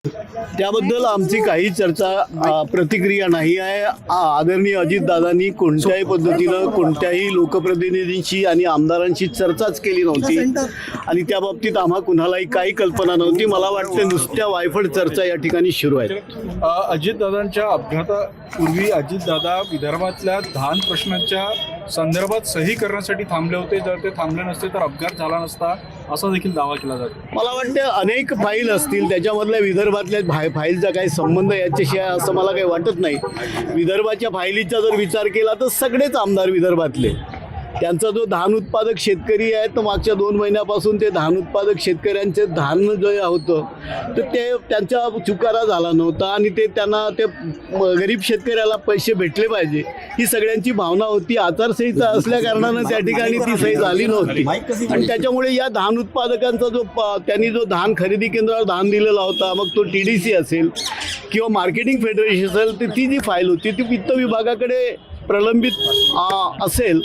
त्याबद्दल आमची काही चर्चा प्रतिक्रिया नाही आहे। आदरणीय अजितदादांनी कोणत्याही पद्धतीनं कोणत्याही लोकप्रतिनिधींशी आणि आमदारांशी चर्चाच केली नव्हती आणि त्या बाबतीत आम्हा कुणालाही काही कल्पना नव्हती। मला वाटतं नुसत्या वायफळ चर्चा या ठिकाणी सुरू आहेत। अजितदादांच्या अपघातापूर्वी अजितदादा विदर्भातल्या धान प्रश्नाच्या संदर्भात सही करण्यासाठी थांबले होते। जर ते थांबले नसते तर अपघात झाला नसता असा देखील दावा केला जातो। मला वाटतं अनेक फाईल असतील, त्याच्यामधल्या विदर्भातल्या फाईलचा काही संबंध याच्याशी आहे असं मला काही वाटत नाही। विदर्भाच्या फाईलीचा जर विचार केला तर सगळेच आमदार विदर्भातले, त्यांचा जो धान उत्पादक शेतकरी आहे तर मागच्या 2 महिन्यापासून ते धान उत्पादक शेतकऱ्यांचे धान जे होतं तर ते त्यांचा चुकारा झाला नव्हता आणि ते त्यांना ते गरीब शेतकऱ्याला पैसे भेटले पाहिजे ही सगळ्यांची भावना होती। आचारसंहिता असल्या कारणानं त्या ठिकाणी ती सही झाली नव्हती आणि त्याच्यामुळे या धान उत्पादकांचा जो त्यांनी जो धान खरेदी केंद्रावर धान दिलेला होता, मग तो TDC असेल किंवा मार्केटिंग फेडरेशन असेल, तर ती जी फाईल होती ती वित्त विभागाकडे प्रलंबित असेल